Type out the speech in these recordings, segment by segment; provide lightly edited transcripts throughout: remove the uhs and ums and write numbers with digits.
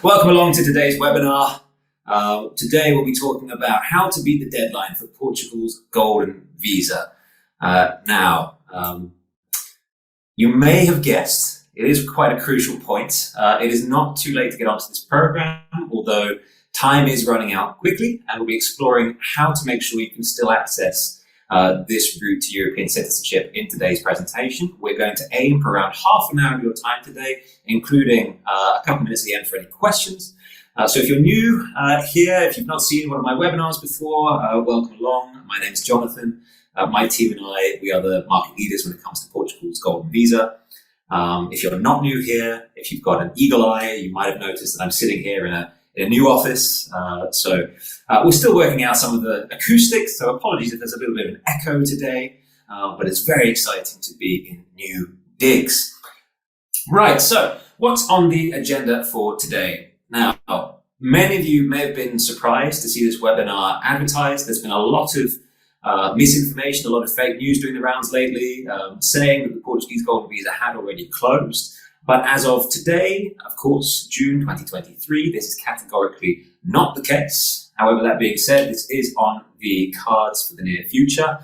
Welcome along to today's webinar. Today we'll be talking about how to beat the deadline for Portugal's Golden Visa. You may have guessed, it is quite a crucial point. It is not too late to get onto this program, although time is running out quickly, and we'll be exploring how to make sure you can still access this route to European citizenship in today's presentation. We're going to aim for around half an hour of your time today, including a couple minutes at the end for any questions. So if you're new here, if you've not seen one of my webinars before, welcome along. My name is Jonathan. My team and I, we are the market leaders when it comes to Portugal's Golden Visa. If you're not new here, if you've got an eagle eye, you might have noticed that I'm sitting here in a new office. We're still working out some of the acoustics, so apologies if there's a little bit of an echo today, but it's very exciting to be in new digs. Right, so what's on the agenda for today? Now, many of you may have been surprised to see this webinar advertised. There's been a lot of misinformation, a lot of fake news doing the rounds lately, saying that the Portuguese Golden Visa had already closed. But as of today, of course, June 2023, this is categorically not the case. However, that being said, this is on the cards for the near future.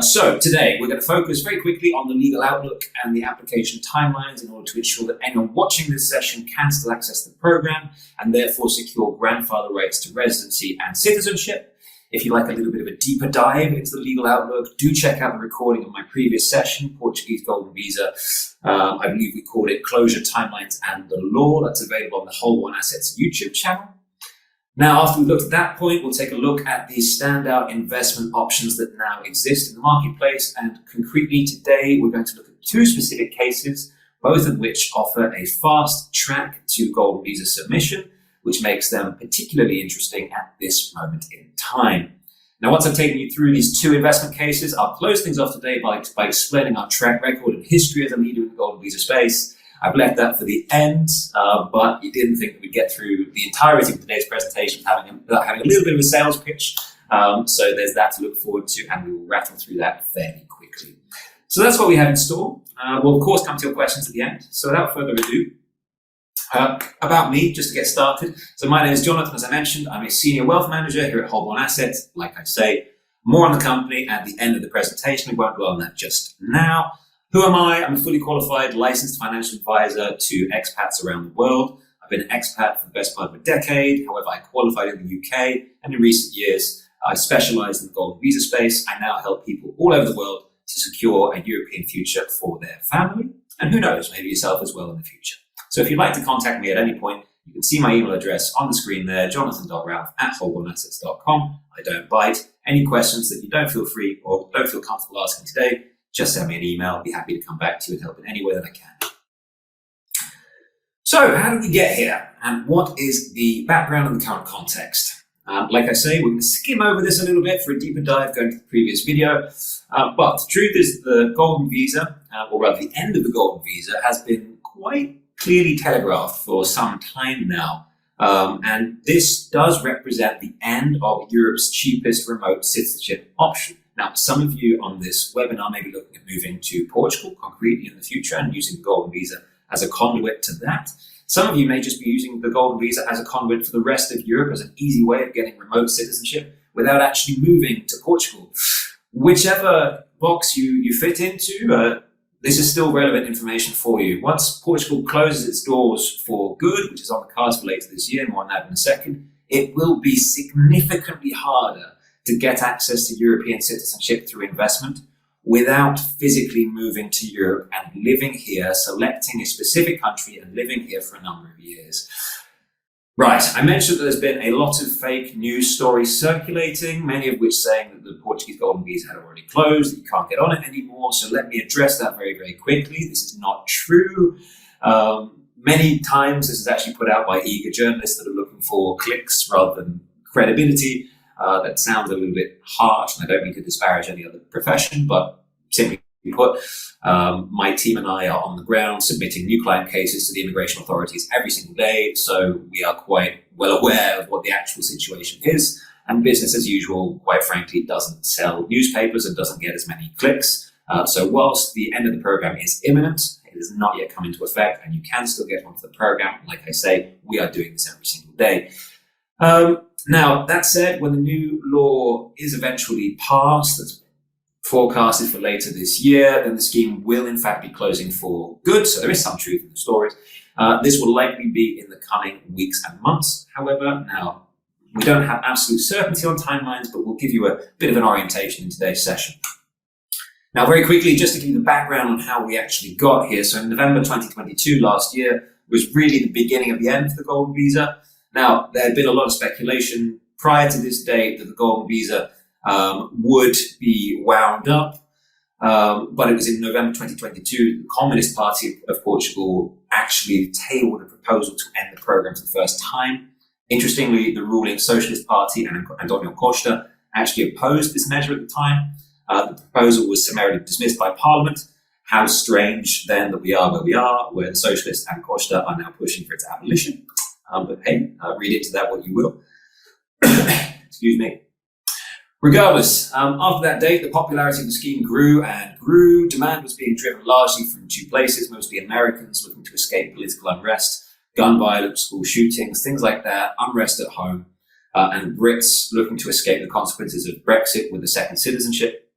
So today, we're going to focus very quickly on the legal outlook and the application timelines in order to ensure that anyone watching this session can still access the program and therefore secure grandfather rights to residency and citizenship. If you'd like a little bit of a deeper dive into the legal outlook, do check out the recording of my previous session, Portuguese Golden Visa. I believe we called it Closure, Timelines and the Law. That's available on the Hold One Assets YouTube channel. Now, after we've looked at that point, we'll take a look at the standout investment options that now exist in the marketplace. And concretely today, we're going to look at two specific cases, both of which offer a fast track to Golden Visa submission, which makes them particularly interesting at this moment in time. Now, once I've taken you through these two investment cases, I'll close things off today by explaining our track record and history as a leader in the Golden Visa space. I've left that for the end, but you didn't think that we'd get through the entirety of today's presentation without having a little bit of a sales pitch. So there's that to look forward to, and we will rattle through that fairly quickly. So that's what we have in store. We'll, of course, come to your questions at the end. So without further ado, about me, just to get started. So my name is Jonathan, as I mentioned. I'm a senior wealth manager here at Hold One Assets. Like I say, more on the company at the end of the presentation. We won't dwell on that just now. Who am I? I'm a fully qualified licensed financial advisor to expats around the world. I've been an expat for the best part of a decade. However, I qualified in the UK, and in recent years, I specialized in the Golden Visa space. I now help people all over the world to secure a European future for their family. And who knows, maybe yourself as well in the future. So if you'd like to contact me at any point, you can see my email address on the screen there, jonathan.ralph@holdonassets.com. I don't bite. Any questions that you don't feel free or don't feel comfortable asking today, just send me an email. I'll be happy to come back to you and help in any way that I can. So how did we get here? And what is the background and the current context? Like I say, we're going to skim over this a little bit for a deeper dive going to the previous video. But the truth is the Golden Visa, or rather the end of the Golden Visa, has been quite clearly telegraphed for some time now. And this does represent the end of Europe's cheapest remote citizenship option. Now, some of you on this webinar may be looking at moving to Portugal concretely in the future and using the Golden Visa as a conduit to that. Some of you may just be using the Golden Visa as a conduit for the rest of Europe as an easy way of getting remote citizenship without actually moving to Portugal. Whichever box you fit into, this is still relevant information for you. Once Portugal closes its doors for good, which is on the cards for later this year, more on that in a second, it will be significantly harder to get access to European citizenship through investment without physically moving to Europe and living here, selecting a specific country and living here for a number of years. Right, I mentioned that there's been a lot of fake news stories circulating, many of which saying that the Portuguese Golden Visa had already closed, that you can't get on it anymore. So let me address that very, very quickly. This is not true. Many times this is actually put out by eager journalists that are looking for clicks rather than credibility. That sounds a little bit harsh, and I don't mean to disparage any other profession, but simply put, my team and I are on the ground submitting new client cases to the immigration authorities every single day, so we are quite well aware of what the actual situation is, and business as usual, quite frankly, doesn't sell newspapers and doesn't get as many clicks. So whilst the end of the program is imminent, It has not yet come into effect, and you can still get onto the program. Like I say, we are doing this every single day. Now, that said, when the new law is eventually passed, that's forecasted for later this year, then the scheme will in fact be closing for good. So there is some truth in the stories. This will likely be in the coming weeks and months. However, now we don't have absolute certainty on timelines, but we'll give you a bit of an orientation in today's session. Now, very quickly, just to give you the background on how we actually got here. So in November 2022, last year, was really the beginning of the end for the Golden Visa. Now, there had been a lot of speculation prior to this date that the Golden Visa would be wound up. But it was in November 2022, the Communist Party of Portugal actually tabled a proposal to end the program for the first time. Interestingly, the ruling Socialist Party and Antonio Costa actually opposed this measure at the time. The proposal was summarily dismissed by Parliament. How strange then that we are where we are, where the Socialists and Costa are now pushing for its abolition. But hey, read into that what you will. Excuse me. Regardless, after that date, the popularity of the scheme grew and grew. Demand was being driven largely from two places, mostly Americans looking to escape political unrest, gun violence, school shootings, things like that, unrest at home, and Brits looking to escape the consequences of Brexit with a second citizenship.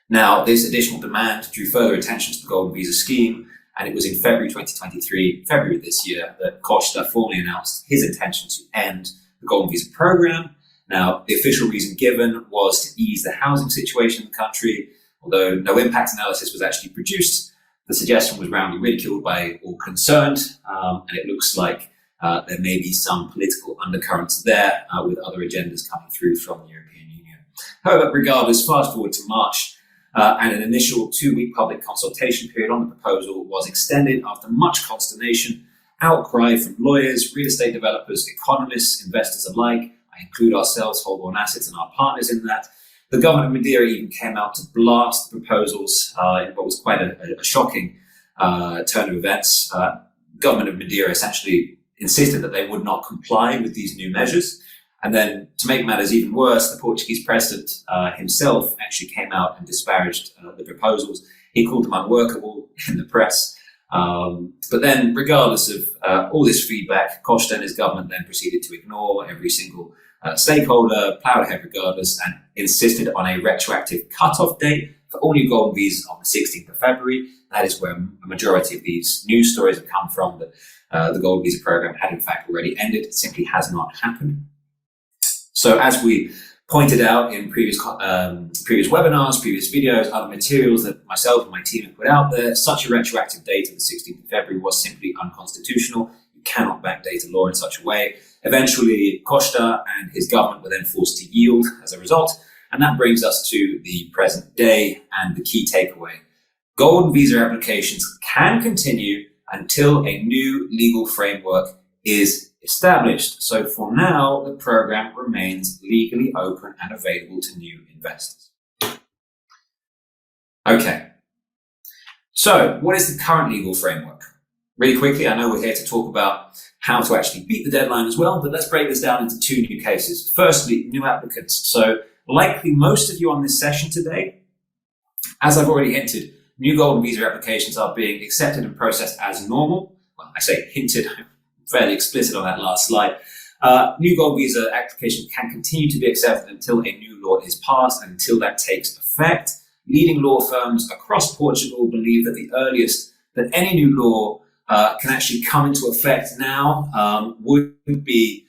Now, this additional demand drew further attention to the Golden Visa scheme, and it was in February 2023, February this year, that Costa formally announced his intention to end the Golden Visa program. Now, the official reason given was to ease the housing situation in the country. Although no impact analysis was actually produced, the suggestion was roundly ridiculed by all concerned, and it looks like there may be some political undercurrents there with other agendas coming through from the European Union. However, regardless, fast forward to March, and an initial 2-week public consultation period on the proposal was extended after much consternation, outcry from lawyers, real estate developers, economists, investors alike. I include ourselves, Hold On Assets, and our partners in that. The government of Madeira even came out to blast the proposals in what was quite a shocking turn of events. The government of Madeira essentially insisted that they would not comply with these new measures. And then to make matters even worse, the Portuguese president himself actually came out and disparaged the proposals. He called them unworkable in the press. But then, regardless of all this feedback, Costa and his government then proceeded to ignore every single stakeholder, plowed ahead regardless, and insisted on a retroactive cut-off date for all new Golden Visas on the 16th of February. That is where a majority of these news stories have come from, that the Golden Visa program had in fact already ended. It simply has not happened. So as we pointed out in previous webinars, previous videos, other materials that myself and my team have put out there, such a retroactive date of the 16th of February was simply unconstitutional. You cannot backdate a law in such a way. Eventually, Costa and his government were then forced to yield as a result. And that brings us to the present day and the key takeaway. Golden Visa applications can continue until a new legal framework is established. So for now, the program remains legally open and available to new investors. Okay. So what is the current legal framework? Really quickly, I know we're here to talk about how to actually beat the deadline as well, but let's break this down into two new cases. Firstly, new applicants. So likely most of you on this session today, as I've already hinted, new Golden Visa applications are being accepted and processed as normal. Well, I say hinted, I'm fairly explicit on that last slide. New Golden Visa application can continue to be accepted until a new law is passed and until that takes effect. Leading law firms across Portugal believe that the earliest that any new law can actually come into effect now would be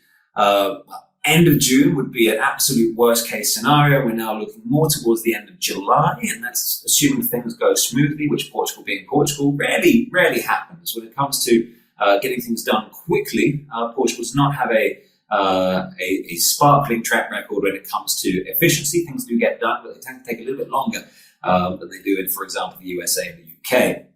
end of June would be an absolute worst case scenario. We're now looking more towards the end of July, and that's assuming things go smoothly, which Portugal being Portugal rarely happens. When it comes to getting things done quickly, Portugal does not have a sparkling track record when it comes to efficiency. Things do get done, but they tend to take a little bit longer than they do in, for example, the USA and the UK.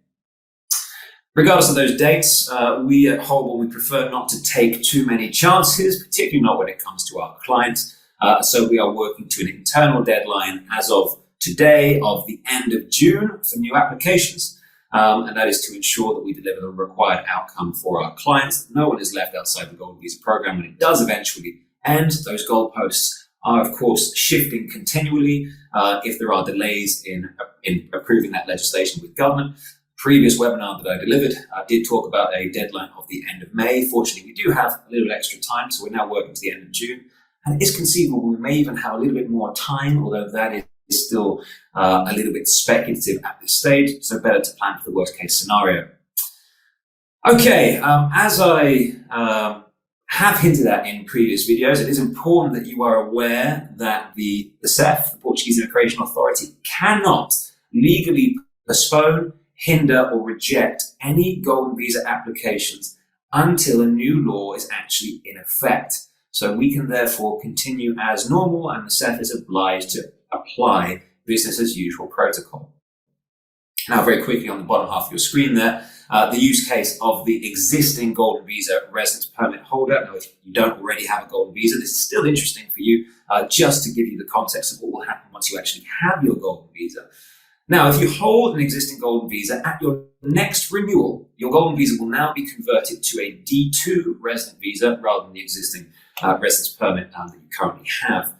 Regardless of those dates, we at Hold On, we prefer not to take too many chances, particularly not when it comes to our clients. So we are working to an internal deadline as of today of the end of June for new applications. And that is to ensure that we deliver the required outcome for our clients, that no one is left outside the Golden Visa program. When it does eventually end, those goalposts are, of course, shifting continually if there are delays in approving that legislation with government. previous webinar that I delivered, I did talk about a deadline of the end of May. Fortunately, we do have a little extra time, so we're now working to the end of June. And it is conceivable we may even have a little bit more time, although that is still a little bit speculative at this stage, so better to plan for the worst case scenario. Okay, as I have hinted at in previous videos, it is important that you are aware that the CEF, the Portuguese Immigration Authority, cannot legally postpone, hinder, or reject any golden visa applications until a new law is actually in effect. So we can therefore continue as normal, and the CEF is obliged to apply business as usual protocol. Now, very quickly on the bottom half of your screen there, the use case of the existing golden visa residence permit holder. Now, if you don't already have a golden visa, this is still interesting for you, just to give you the context of what will happen once you actually have your golden visa. Now, if you hold an existing golden visa, at your next renewal, your golden visa will now be converted to a D2 resident visa rather than the existing residence permit that you currently have.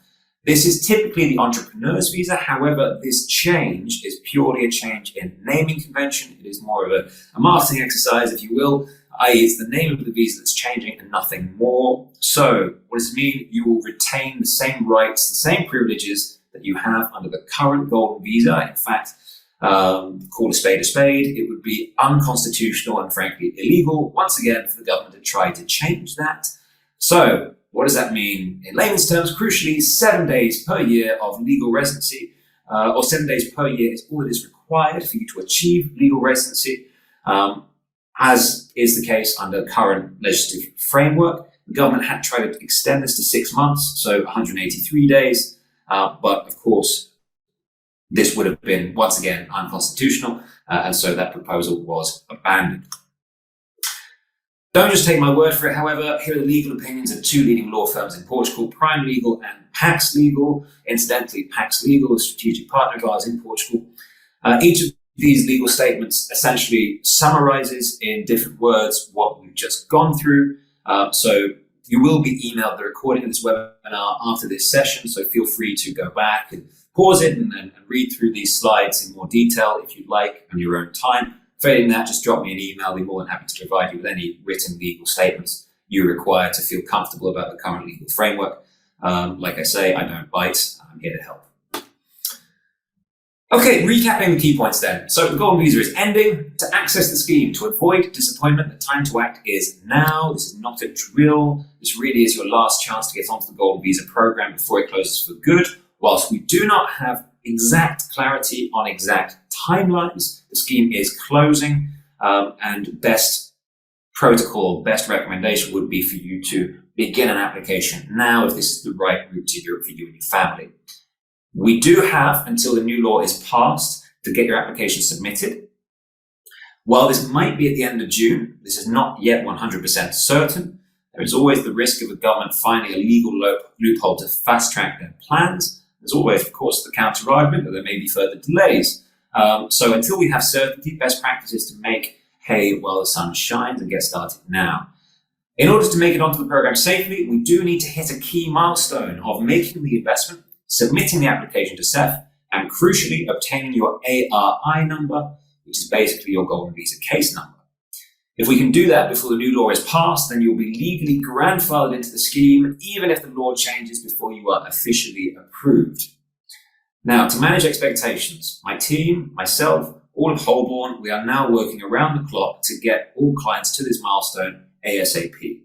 This is typically the entrepreneur's visa. However, this change is purely a change in naming convention. It is more of a marketing exercise, if you will, i.e. it's the name of the visa that's changing and nothing more. So what does it mean? You will retain the same rights, the same privileges that you have under the current golden visa. In fact, call a spade, it would be unconstitutional and frankly illegal, once again, for the government to try to change that. So what does that mean? In layman's terms, crucially, 7 days per year of legal residency, or 7 days per year is all that is required for you to achieve legal residency, as is the case under current legislative framework. The government had tried to extend this to 6 months, so 183 days, but of course, this would have been, once again, unconstitutional, and so that proposal was abandoned. Don't just take my word for it, however. Here are the legal opinions of two leading law firms in Portugal, Prime Legal and Pax Legal. Incidentally, Pax Legal is a strategic partner of ours in Portugal. Each of these legal statements essentially summarizes in different words what we've just gone through. So you will be emailed the recording of this webinar after this session, so feel free to go back and pause it and read through these slides in more detail if you'd like on your own time. Failing that, just drop me an email. I'll be more than happy to provide you with any written legal statements you require to feel comfortable about the current legal framework. Like I say, I don't bite. I'm here to help. Okay, recapping the key points then. So the golden visa is ending. To access the scheme, to avoid disappointment, the time to act is now. This is not a drill. This really is your last chance to get onto the golden visa program before it closes for good. Whilst we do not have exact clarity on exact timelines, the scheme is closing, and best protocol, best recommendation would be for you to begin an application now if this is the right route to Europe for you and your family. We do have until the new law is passed to get your application submitted. While this might be at the end of June, this is not yet 100% certain. There is always the risk of the government finding a legal loophole to fast-track their plans. There's always, of course, the counter-argument that there may be further delays. So until we have certainty, best practice is to make hay while the sun shines and get started now. In order to make it onto the program safely, we do need to hit a key milestone of making the investment, submitting the application to CEF, and crucially, obtaining your ARI number, which is basically your golden visa case number. If we can do that before the new law is passed, then you'll be legally grandfathered into the scheme, even if the law changes before you are officially approved. Now, to manage expectations, my team, myself, all of Holborn, we are now working around the clock to get all clients to this milestone ASAP.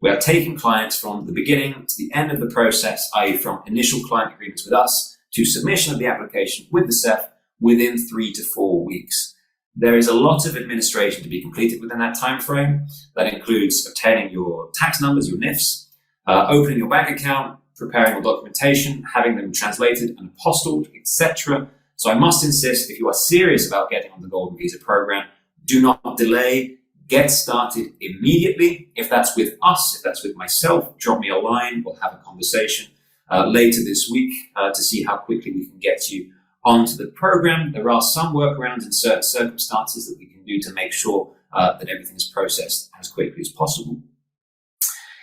We are taking clients from the beginning to the end of the process, i.e. from initial client agreements with us to submission of the application with the CEF within 3 to 4 weeks. There is a lot of administration to be completed within that time frame. That includes obtaining your tax numbers, your NIFs, opening your bank account, preparing your documentation, having them translated and apostilled, etc. So I must insist, if you are serious about getting on the Golden Visa program, do not delay. Get started immediately. If that's with us, if that's with myself, drop me a line. We'll have a conversation later this week to see how quickly we can get you onto the program. There are some workarounds in certain circumstances that we can do to make sure that everything is processed as quickly as possible.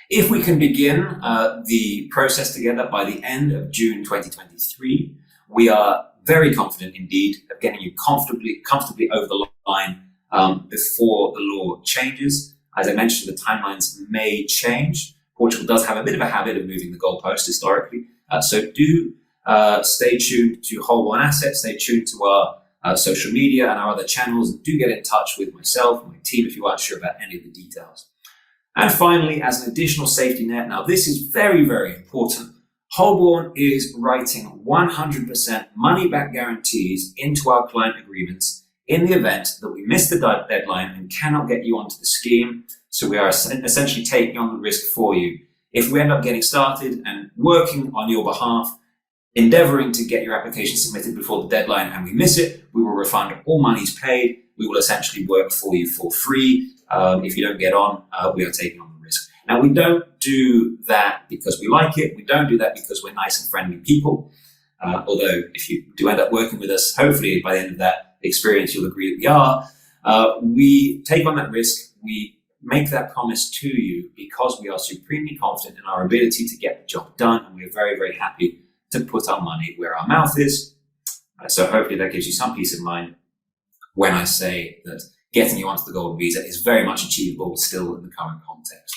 If we can begin the process together by the end of June 2023, we are very confident indeed of getting you comfortably over the before the law changes. As I mentioned, the timelines may change. Portugal does have a bit of a habit of moving the goalpost historically. So do stay tuned to Whole One Asset, stay tuned to our social media and our other channels, and do get in touch with myself and my team if you aren't sure about any of the details. And finally, as an additional safety net, now this is very, very important. Holborn is writing 100% money-back guarantees into our client agreements in the event that we miss the deadline and cannot get you onto the scheme. So we are essentially taking on the risk for you. If we end up getting started and working on your behalf, endeavoring to get your application submitted before the deadline, and we miss it, we will refund all monies paid. We will essentially work for you for free. If you don't get on, we are taking on the risk. Now, we don't do that because we like it. We don't do that because we're nice and friendly people. Although if you do end up working with us, hopefully by the end of that experience, you'll agree that we are. We take on that risk. We make that promise to you because we are supremely confident in our ability to get the job done. And we are very, very happy to put our money where our mouth is. So hopefully that gives you some peace of mind when I say that getting you onto the Golden Visa is very much achievable still in the current context.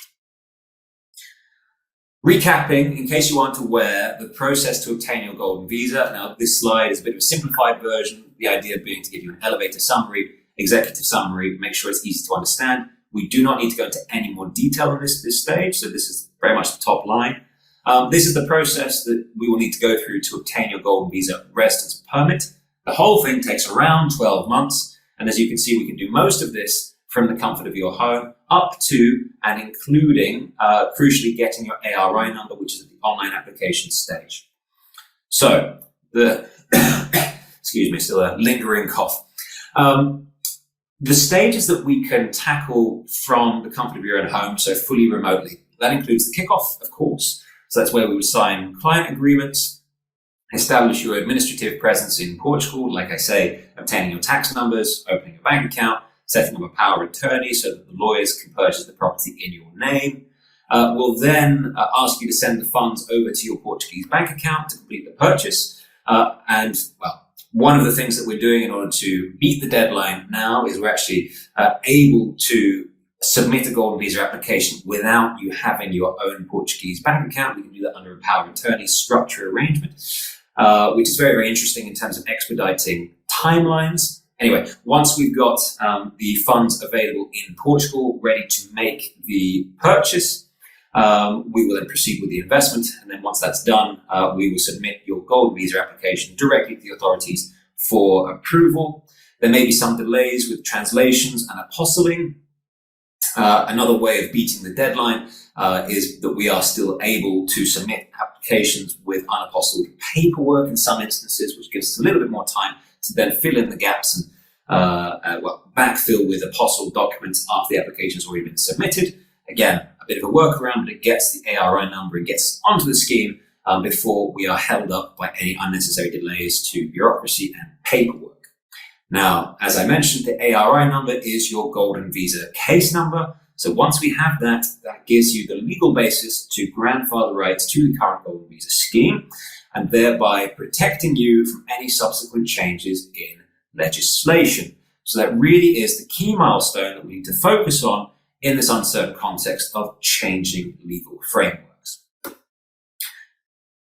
Recapping, in case you aren't aware, the process to obtain your Golden Visa. Now, this slide is a bit of a simplified version, the idea being to give you an elevator summary, executive summary, make sure it's easy to understand. We do not need to go into any more detail on this stage, so this is very much the top line. This is the process that we will need to go through to obtain your Golden Visa residence permit. The whole thing takes around 12 months, and as you can see, we can do most of this from the comfort of your home, up to and including, crucially, getting your ARI number, which is at the online application stage. So, excuse me, still a lingering cough. The stages that we can tackle from the comfort of your own home, so fully remotely, that includes the kickoff, of course. So that's where we would sign client agreements, establish your administrative presence in Portugal, like I say, obtaining your tax numbers, opening a bank account, setting up a power of attorney so that the lawyers can purchase the property in your name. We'll then ask you to send the funds over to your Portuguese bank account to complete the purchase. One of the things that we're doing in order to meet the deadline now is we're actually able to submit a Golden Visa application without you having your own Portuguese bank account. We can do that under a power of attorney structure arrangement, which is very, very interesting in terms of expediting timelines. Anyway, once we've got the funds available in Portugal, ready to make the purchase, we will then proceed with the investment. And then once that's done, we will submit your Golden Visa application directly to the authorities for approval. There may be some delays with translations and apostling. Another way of beating the deadline is that we are still able to submit applications with unapostilled paperwork in some instances, which gives us a little bit more time to then fill in the gaps and backfill with apostilled documents after the application has already been submitted. Again, a bit of a workaround, but it gets the ARI number and gets us onto the scheme before we are held up by any unnecessary delays to bureaucracy and paperwork. Now, as I mentioned, the ARI number is your Golden Visa case number. So once we have that, that gives you the legal basis to grandfather rights to the current Golden Visa scheme, and thereby protecting you from any subsequent changes in legislation. So that really is the key milestone that we need to focus on in this uncertain context of changing legal frameworks.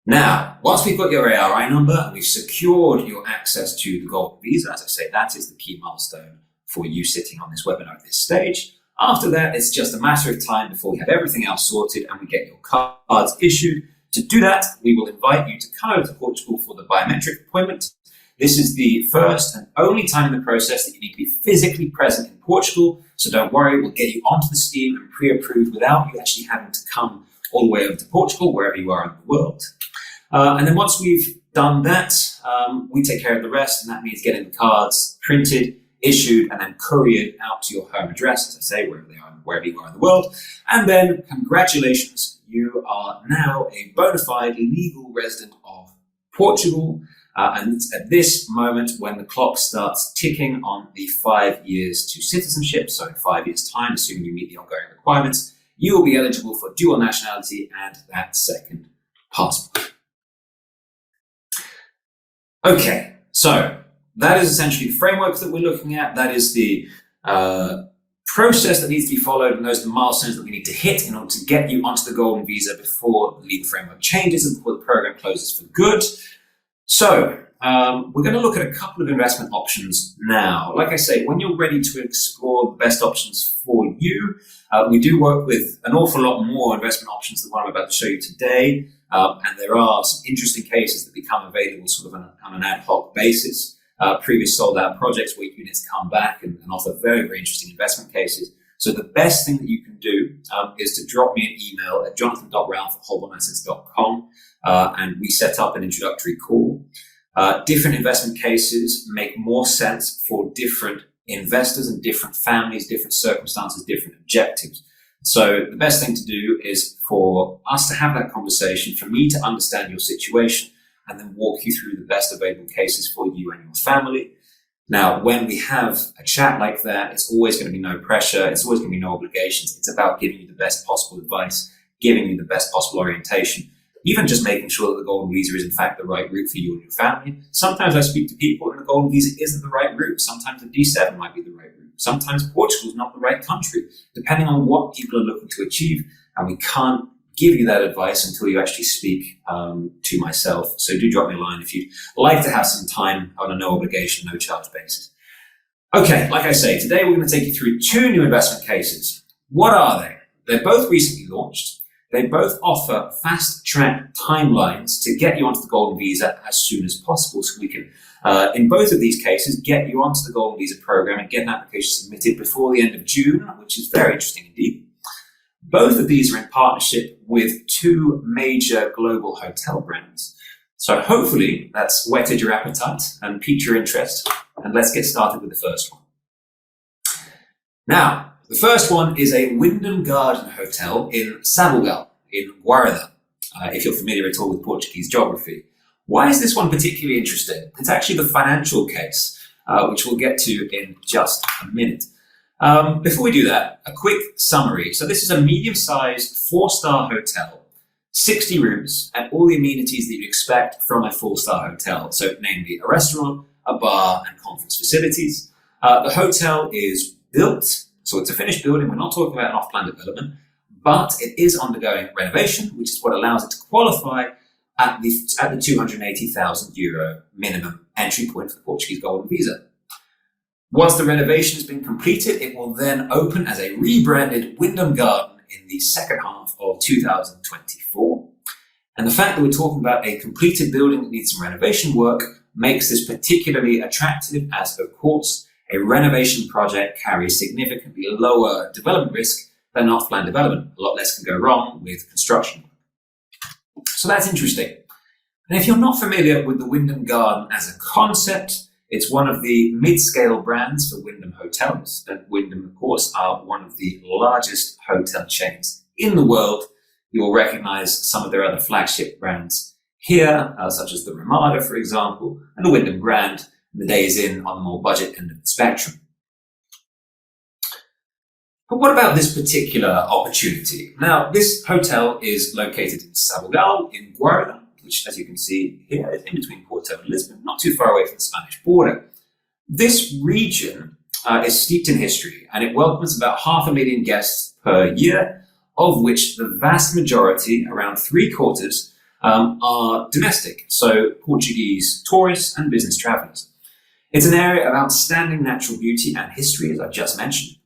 Now, once we've got your ARI number and we've secured your access to the Golden Visa, as I say, that is the key milestone for you sitting on this webinar at this stage. After that, it's just a matter of time before we have everything else sorted and we get your cards issued. To do that, we will invite you to come over to Portugal for the biometric appointment. This is the first and only time in the process that you need to be physically present in Portugal. So don't worry, we'll get you onto the scheme and pre-approved without you actually having to come all the way over to Portugal, wherever you are in the world. And then once we've done that, we take care of the rest, and that means getting the cards printed, issued, and then couriered out to your home address, as I say, wherever you are in the world. And then, congratulations, you are now a bona fide legal resident of Portugal. And it's at this moment when the clock starts ticking on the 5 years to citizenship. So in 5 years' time, assuming you meet the ongoing requirements, you will be eligible for dual nationality and that second passport. Okay, so that is essentially the framework that we're looking at. That is the process that needs to be followed, and those are the milestones that we need to hit in order to get you onto the Golden Visa before the legal framework changes and before the program closes for good. So we're going to look at a couple of investment options now. Like I say, when you're ready to explore the best options for you, we do work with an awful lot more investment options than what I'm about to show you today. And there are some interesting cases that become available sort of on an ad hoc basis. Previous sold out projects where units come back and offer very, very interesting investment cases. So the best thing that you can do is to drop me an email at jonathan.ralph@holbomassets.com and we set up an introductory call. Different investment cases make more sense for different investors and different families, different circumstances, different objectives. So the best thing to do is for us to have that conversation, for me to understand your situation, and then walk you through the best available cases for you and your family. Now, when we have a chat like that, it's always going to be no pressure. It's always going to be no obligations. It's about giving you the best possible advice, giving you the best possible orientation, even just making sure that the Golden Visa is in fact the right route for you and your family. Sometimes I speak to people and the Golden Visa isn't the right route. Sometimes the D7 might be the right route. Sometimes Portugal is not the right country, depending on what people are looking to achieve. And we can't give you that advice until you actually speak to myself. So do drop me a line if you'd like to have some time on a no obligation, no charge basis. Okay, like I say, today we're going to take you through two new investment cases. What are they? They're both recently launched. They both offer fast track timelines to get you onto the Golden Visa as soon as possible. So we can, in both of these cases, get you onto the Golden Visa program and get an application submitted before the end of June, which is very interesting indeed. Both of these are in partnership with two major global hotel brands. So hopefully that's whetted your appetite and piqued your interest. And let's get started with the first one. Now, the first one is a Wyndham Garden Hotel in Sabugal, in Guarda, if you're familiar at all with Portuguese geography. Why is this one particularly interesting? It's actually the financial case, which we'll get to in just a minute. Before we do that, a quick summary. So this is a medium-sized 4-star hotel, 60 rooms, and all the amenities that you'd expect from a 4-star hotel. So namely a restaurant, a bar, and conference facilities. The hotel is built, so it's a finished building. We're not talking about an off-plan development, but it is undergoing renovation, which is what allows it to qualify at the €280,000 minimum entry point for the Portuguese Golden Visa. Once the renovation has been completed, it will then open as a rebranded Wyndham Garden in the second half of 2024. And the fact that we're talking about a completed building that needs some renovation work makes this particularly attractive, as of course, a renovation project carries significantly lower development risk than off-plan development. A lot less can go wrong with construction. So that's interesting. And if you're not familiar with the Wyndham Garden as a concept, it's one of the mid-scale brands for Wyndham hotels. And Wyndham, of course, are one of the largest hotel chains in the world. You will recognize some of their other flagship brands here, such as the Ramada, for example, and the Wyndham Grand. And the Days Inn on the more budget end of the spectrum. But what about this particular opportunity? Now, this hotel is located in Sabugal in Guarda, which, as you can see here, is in between Porto and Lisbon, not too far away from the Spanish border. This region is steeped in history, and it welcomes about 500,000 guests per year, of which the vast majority, around 3/4, are domestic, so Portuguese tourists and business travelers. It's an area of outstanding natural beauty and history, as I've just mentioned,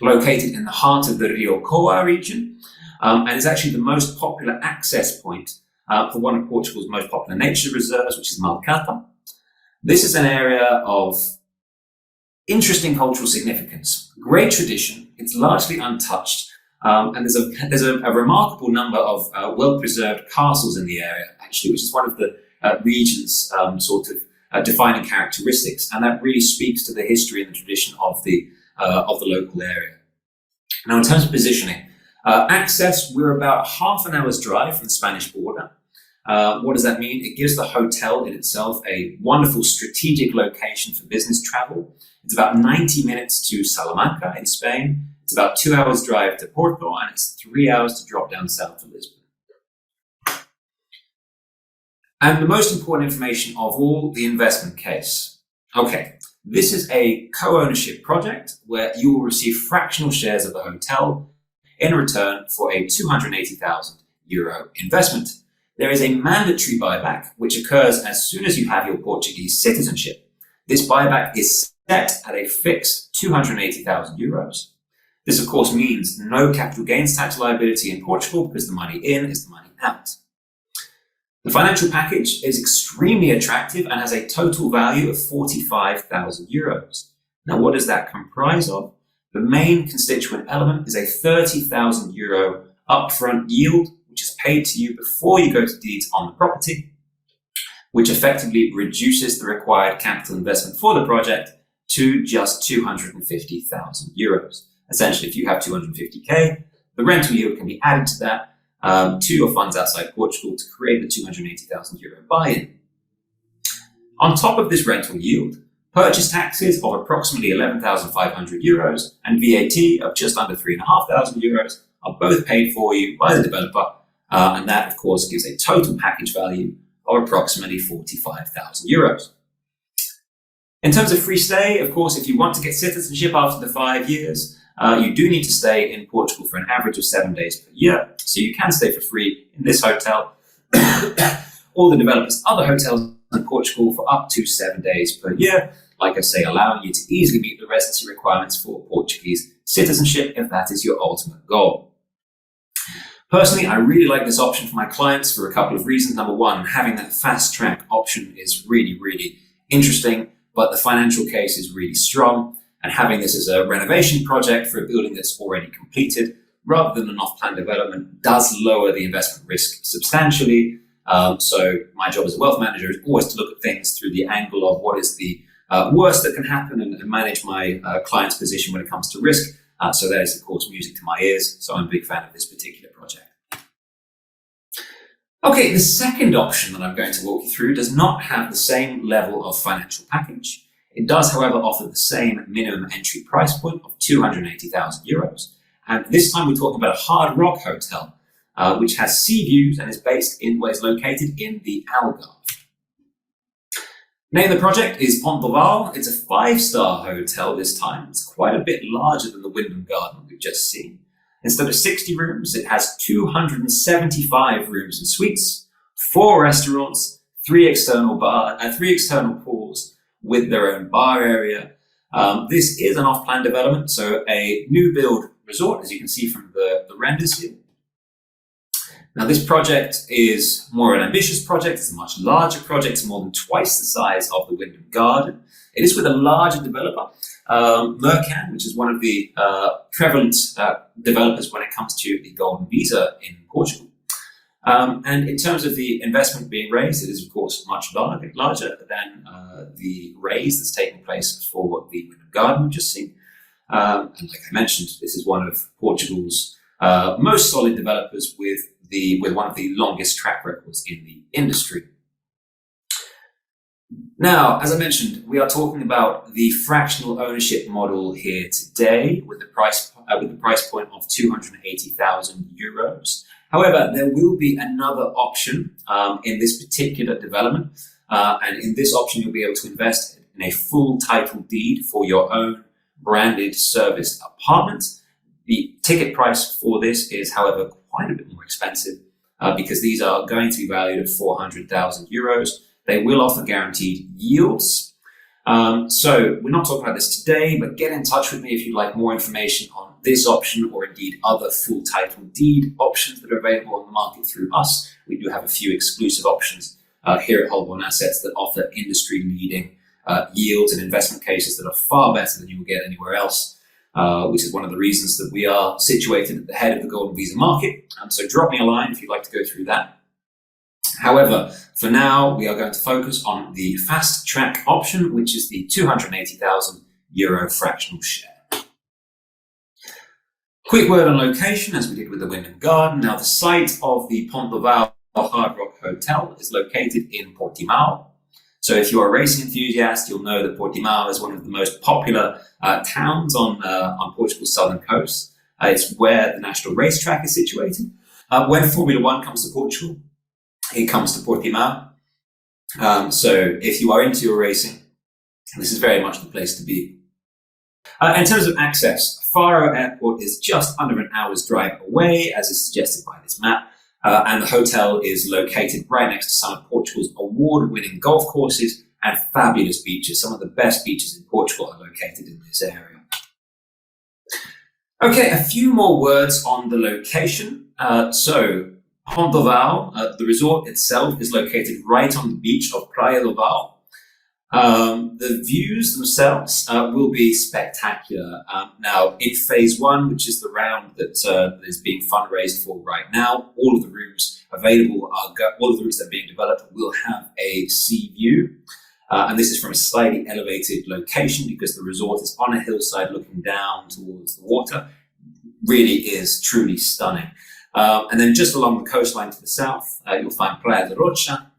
located in the heart of the Rio Coa region, and is actually the most popular access point for one of Portugal's most popular nature reserves, which is Malcata. This is an area of interesting cultural significance, great tradition. It's largely untouched, and there's a remarkable number of well-preserved castles in the area, actually, which is one of the region's defining characteristics, and that really speaks to the history and the tradition of the local area. Now, in terms of positioning, access, we're about half an hour's drive from the Spanish border. What does that mean? It gives the hotel in itself a wonderful strategic location for business travel. It's about 90 minutes to Salamanca in Spain. It's about 2 hours drive to Porto, and it's 3 hours to drop down south to Lisbon. And the most important information of all, the investment case. Okay, this is a co-ownership project where you will receive fractional shares of the hotel in return for a €280,000 investment. There is a mandatory buyback, which occurs as soon as you have your Portuguese citizenship. This buyback is set at a fixed €280,000. This, of course, means no capital gains tax liability in Portugal because the money in is the money out. The financial package is extremely attractive and has a total value of €45,000. Now, what does that comprise of? The main constituent element is a €30,000 upfront yield, which is paid to you before you go to deeds on the property, which effectively reduces the required capital investment for the project to just €250,000. Essentially, if you have 250K, the rental yield can be added to that to your funds outside Portugal to create the €280,000 buy-in. On top of this rental yield, purchase taxes of approximately €11,500 and VAT of just under €3,500 are both paid for you by the developer, and that, of course, gives a total package value of approximately €45,000. In terms of free stay, of course, if you want to get citizenship after the 5 years, you do need to stay in Portugal for an average of 7 days per year. So you can stay for free in this hotel or the developer's other hotels in Portugal for up to 7 days per year. Like I say, allowing you to easily meet the residency requirements for Portuguese citizenship if that is your ultimate goal. Personally, I really like this option for my clients for a couple of reasons. Number one, having that fast track option is really, really interesting, but the financial case is really strong. And having this as a renovation project for a building that's already completed, rather than an off-plan development, does lower the investment risk substantially. So my job as a wealth manager is always to look at things through the angle of what is the worst that can happen and manage my client's position when it comes to risk. So that is, of course, music to my ears. So I'm a big fan of this particular project. Okay, the second option that I'm going to walk you through does not have the same level of financial package. It does, however, offer the same minimum entry price point of €280,000. And this time we're talking about a Hard Rock hotel, which has sea views and is located in the Algarve. Name of the project is Portugal. It's a 5-star hotel this time. It's quite a bit larger than the Wyndham Garden we've just seen. Instead of 60 rooms, it has 275 rooms and suites, 4 restaurants, 3 external pools, with their own bar area. This is an off-plan development, so a new build resort, as you can see from the renders here. Now, this project is more an ambitious project. It's a much larger project. It's more than twice the size of the Wyndham Garden. It is with a larger developer, Mercan, which is one of the prevalent developers when it comes to the Golden Visa in Portugal. And in terms of the investment being raised, it is, of course, much larger than the raise that's taking place for the Wyndham Garden we've just seen. And like I mentioned, this is one of Portugal's most solid developers with one of the longest track records in the industry. Now, as I mentioned, we are talking about the fractional ownership model here today with the price point of €280,000. However, there will be another option in this particular development. And in this option, you'll be able to invest in a full title deed for your own branded serviced apartment. The ticket price for this is, however, quite a bit more expensive because these are going to be valued at €400,000. They will offer guaranteed yields. So we're not talking about this today, but get in touch with me if you'd like more information on this option or indeed other full title deed options that are available on the market through us. We do have a few exclusive options here at Holborn Assets that offer industry-leading yields and investment cases that are far better than you will get anywhere else, which is one of the reasons that we are situated at the head of the Golden Visa market. So drop me a line if you'd like to go through that. However, for now, we are going to focus on the fast track option, which is the €280,000 fractional share. Quick word on location, as we did with the Wyndham Garden. Now, the site of the Portugal Hard Rock Hotel is located in Portimao. So if you're a racing enthusiast, you'll know that Portimao is one of the most popular towns on Portugal's southern coast. It's where the national racetrack is situated. When Formula One comes to Portugal, it comes to Portimao. So if you are into your racing, This is very much the place to be. In terms of access, Faro Airport is just under an hour's drive away, as is suggested by this map, and the hotel is located right next to some of Portugal's award-winning golf courses and fabulous beaches. Some of the best beaches in Portugal are located in this area. Okay, a few more words on the location. So, Pontoval, the resort itself, is located right on the beach of Praia do Val. The views themselves will be spectacular. Now, in phase one, which is the round that is being fundraised for right now, all of the rooms available all of the rooms that are being developed will have a sea view. And this is from a slightly elevated location because the resort is on a hillside looking down towards the water. Really is truly stunning. And then just along the coastline to the south, you'll find Praia de Rocha,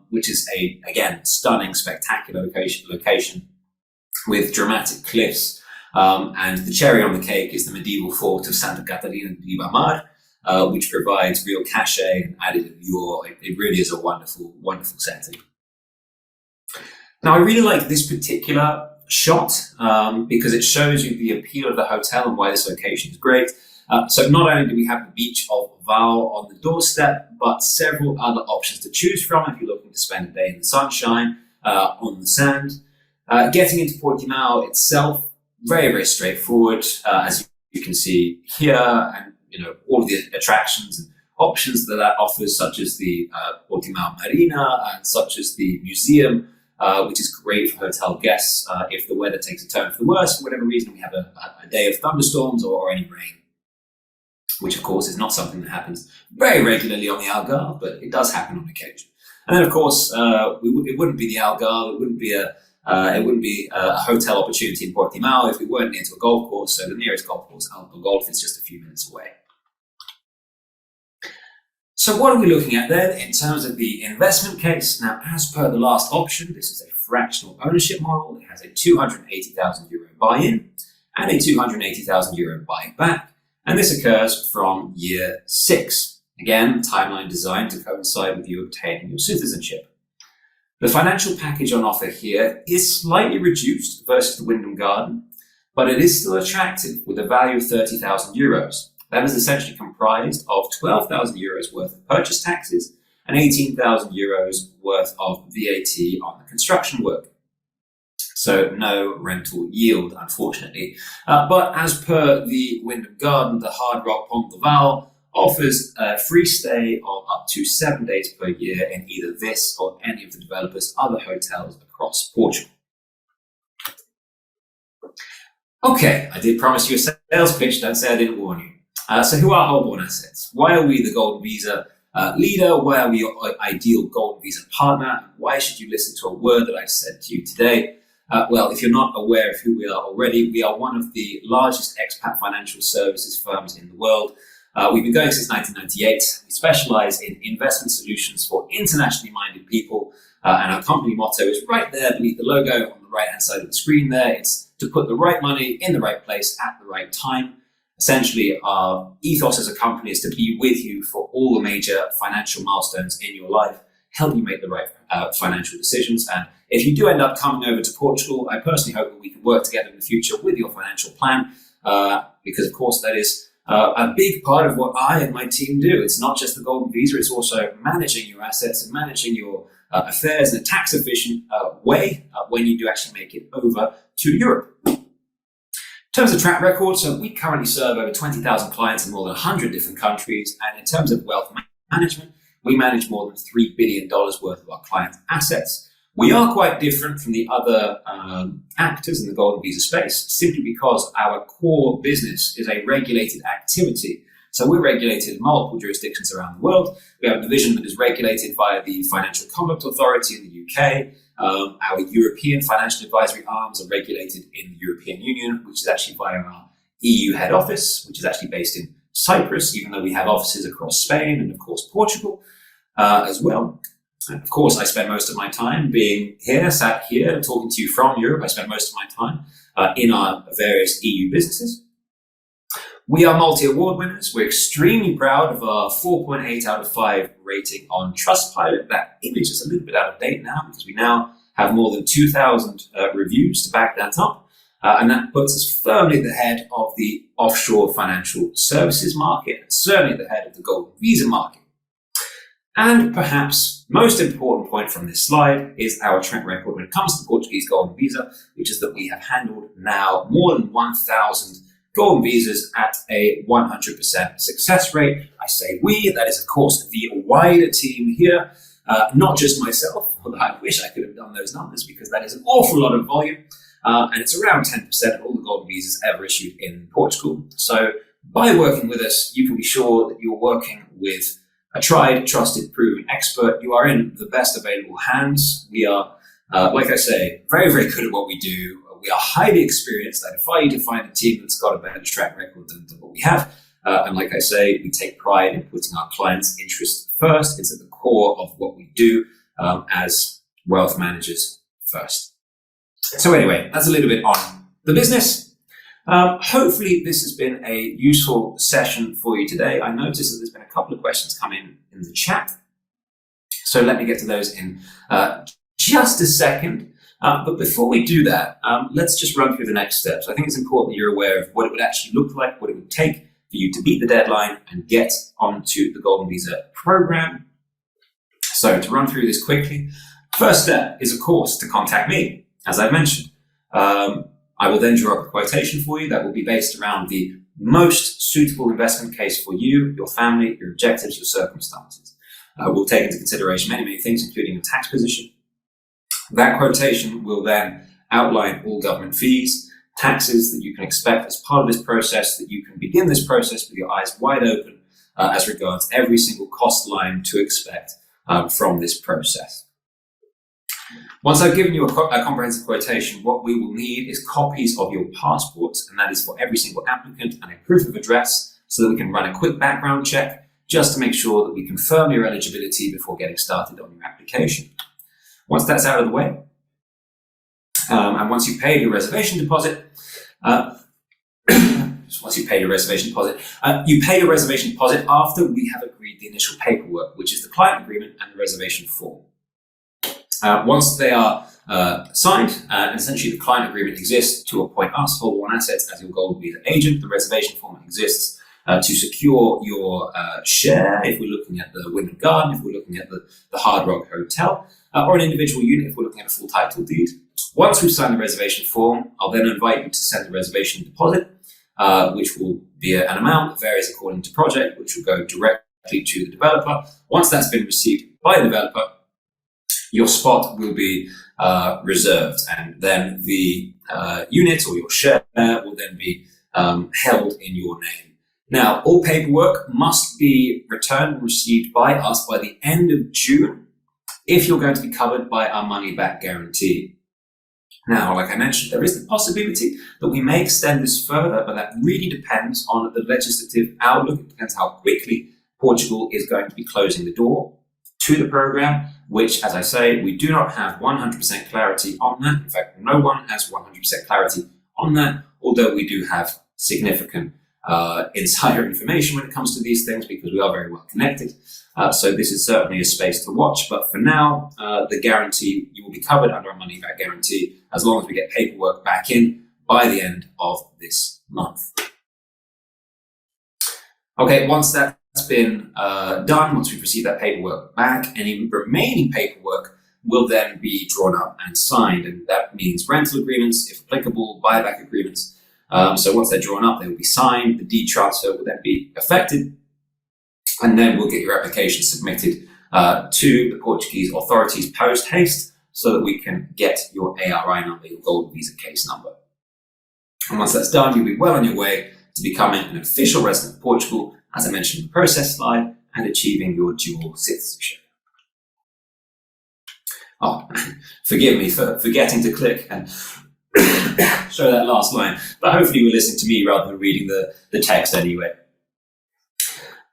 which is again, stunning, spectacular location with dramatic cliffs. And the cherry on the cake is the medieval fort of Santa Catarina de Ribamar, which provides real cachet and added allure. It really is a wonderful, wonderful setting. Now, I really like this particular shot because it shows you the appeal of the hotel and why this location is great. So not only do we have the beach of Val on the doorstep, but several other options to choose from if you're looking to spend a day in the sunshine, on the sand. Getting into Portimao itself, very, very straightforward, as you can see here, and all of the attractions and options that offers, such as the Portimao Marina and such as the museum, which is great for hotel guests if the weather takes a turn for the worse for whatever reason. We have a day of thunderstorms or any rain, which of course is not something that happens very regularly on the Algarve, but it does happen on occasion. And then of course, it wouldn't be the Algarve, it wouldn't be a hotel opportunity in Portimao if we weren't near to a golf course. So the nearest golf course, Algarve Golf, is just a few minutes away. So what are we looking at then in terms of the investment case? Now, as per the last option, this is a fractional ownership model. It has a €280,000 buy-in and a €280,000 buy-back. And this occurs from year 6. Again, timeline designed to coincide with you obtaining your citizenship. The financial package on offer here is slightly reduced versus the Wyndham Garden, but it is still attractive with a value of €30,000. That is essentially comprised of €12,000 worth of purchase taxes and €18,000 worth of VAT on the construction work. So no rental yield, unfortunately. But as per the Wyndham Garden, the Hard Rock Pontoval offers a free stay of up to 7 days per year in either this or any of the developers' other hotels across Portugal. Okay, I did promise you a sales pitch, don't say I didn't warn you. So who are Holborn Assets? Why are we the Golden Visa leader? Why are we your ideal Golden Visa partner? Why should you listen to a word that I've said to you today? Well, if you're not aware of who we are already, we are one of the largest expat financial services firms in the world. We've been going since 1998. We specialize in investment solutions for internationally minded people. And our company motto is right there beneath the logo on the right-hand side of the screen there. It's to put the right money in the right place at the right time. Essentially, our ethos as a company is to be with you for all the major financial milestones in your life, help you make the right financial decisions. And if you do end up coming over to Portugal, I personally hope that we can work together in the future with your financial plan, because of course that is a big part of what I and my team do. It's not just the Golden Visa, it's also managing your assets and managing your affairs in a tax efficient way when you do actually make it over to Europe. In terms of track record, so we currently serve over 20,000 clients in more than 100 different countries. And in terms of wealth management, we manage more than $3 billion worth of our clients' assets. We are quite different from the other actors in the Golden Visa space, simply because our core business is a regulated activity. So we're regulated in multiple jurisdictions around the world. We have a division that is regulated via the Financial Conduct Authority in the UK. Our European financial advisory arms are regulated in the European Union, which is actually via our EU head office, which is actually based in Cyprus, even though we have offices across Spain and, of course, Portugal as well. And of course, I spend most of my time being here, sat here, talking to you from Europe. I spend most of my time in our various EU businesses. We are multi-award winners. We're extremely proud of our 4.8 out of 5 rating on Trustpilot. That image is a little bit out of date now because we now have more than 2,000 reviews to back that up. And that puts us firmly at the head of the offshore financial services market, and certainly at the head of the golden visa market. And perhaps most important point from this slide is our track record when it comes to the Portuguese Golden Visa, which is that we have handled now more than 1,000 golden visas at a 100% success rate. I say we, that is of course the wider team here, not just myself, although I wish I could have done those numbers because that is an awful lot of volume. And it's around 10% of all the golden visas ever issued in Portugal. So by working with us, you can be sure that you're working with a tried, trusted, proven expert. You are in the best available hands. We are, like I say, very, very good at what we do. We are highly experienced. I defy you to find a team that's got a better track record than what we have. And like I say, we take pride in putting our clients' interests first. It's at the core of what we do as wealth managers first. So anyway, that's a little bit on the business. Hopefully this has been a useful session for you today. I noticed that there's been a couple of questions come in the chat. So let me get to those in just a second. But before we do that, let's just run through the next steps. I think it's important that you're aware of what it would actually look like, what it would take for you to beat the deadline and get onto the Golden Visa program. So to run through this quickly, first step is, of course, to contact me, as I've mentioned. I will then draw up a quotation for you that will be based around the most suitable investment case for you, your family, your objectives, your circumstances. We'll take into consideration many, many things, including a tax position. That quotation will then outline all government fees, taxes that you can expect as part of this process, that you can begin this process with your eyes wide open as regards every single cost line to expect from this process. Once I've given you a comprehensive quotation, what we will need is copies of your passports, and that is for every single applicant, and a proof of address so that we can run a quick background check just to make sure that we confirm your eligibility before getting started on your application. Once that's out of the way, and once you've paid your reservation deposit, you pay your reservation deposit after we have agreed the initial paperwork, which is the client agreement and the reservation form. Once they are signed, and essentially the client agreement exists to appoint us, Hold One Assets, as your Golden Visa agent, the reservation form exists to secure your share, if we're looking at the Wyndham Garden, if we're looking at the Hard Rock Hotel, or an individual unit if we're looking at a full title deed. Once we've signed the reservation form, I'll then invite you to send the reservation deposit, which will be an amount that varies according to project, which will go directly to the developer. Once that's been received by the developer, your spot will be reserved, and then the unit or your share will then be held in your name. Now, all paperwork must be returned and received by us by the end of June if you're going to be covered by our money-back guarantee. Now, like I mentioned, there is the possibility that we may extend this further, but that really depends on the legislative outlook. It depends how quickly Portugal is going to be closing the door to the program, which, as I say, we do not have 100% clarity on that. In fact, no one has 100% clarity on that, although we do have significant insider information when it comes to these things because we are very well connected. So this is certainly a space to watch. But for now, the guarantee, you will be covered under a money back guarantee as long as we get paperwork back in by the end of this month. Okay, once that's been done, once we've received that paperwork back, any remaining paperwork will then be drawn up and signed. And that means rental agreements, if applicable, buyback agreements. So once they're drawn up, they will be signed. The deed transfer will then be effected. And then we'll get your application submitted to the Portuguese authorities post haste so that we can get your ARI number, your Golden Visa case number. And once that's done, you'll be well on your way to becoming an official resident of Portugal, as I mentioned in the process slide, and achieving your dual citizenship. Oh, forgive me for forgetting to click and show that last line, but hopefully you were listening to me rather than reading the text anyway.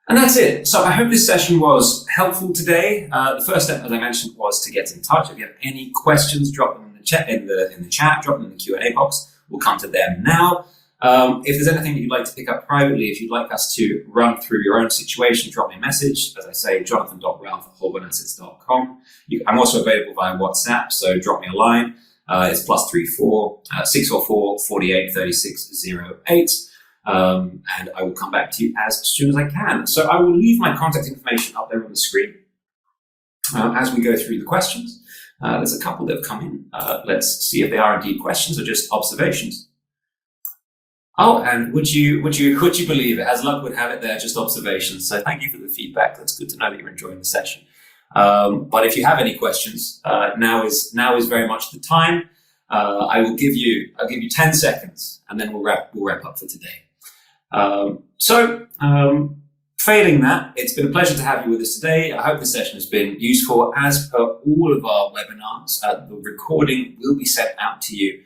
And that's it. So I hope this session was helpful today. The first step, as I mentioned, was to get in touch. If you have any questions, drop them in the chat, drop them in the Q&A box. We'll come to them now. If there's anything that you'd like to pick up privately, if you'd like us to run through your own situation, drop me a message. As I say, jonathan.ralph@holborn.com. I'm also available via WhatsApp, so drop me a line. It's +34 644 48 36 08. And I will come back to you as soon as I can. So I will leave my contact information up there on the screen as we go through the questions. There's a couple that have come in. Let's see if they are indeed questions or just observations. Oh, and would you believe it? As luck would have it, they're just observations. So thank you for the feedback. That's good to know that you're enjoying the session. But if you have any questions, now is very much the time. I'll give you 10 seconds, and then we'll wrap up for today. Failing that, it's been a pleasure to have you with us today. I hope the session has been useful. As per all of our webinars, the recording will be sent out to you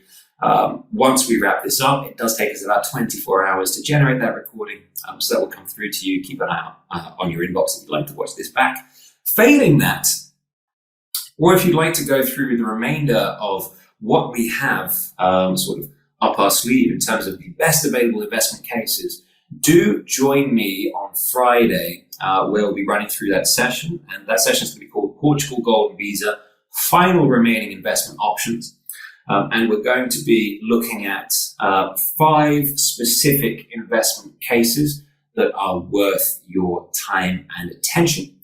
once we wrap this up. It does take us about 24 hours to generate that recording, so that will come through to you. Keep an eye out on your inbox if you'd like to watch this back. Failing that, or if you'd like to go through the remainder of what we have sort of up our sleeve in terms of the best available investment cases, do join me on Friday, where we'll be running through that session. And that session is going to be called Portugal Golden Visa, Final Remaining Investment Options. And we're going to be looking at 5 specific investment cases that are worth your time and attention.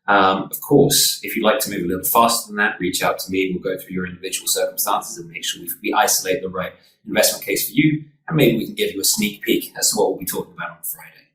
Of course, if you'd like to move a little faster than that, reach out to me. We'll go through your individual circumstances and make sure we isolate the right investment case for you. And maybe we can give you a sneak peek as to what we'll be talking about on Friday.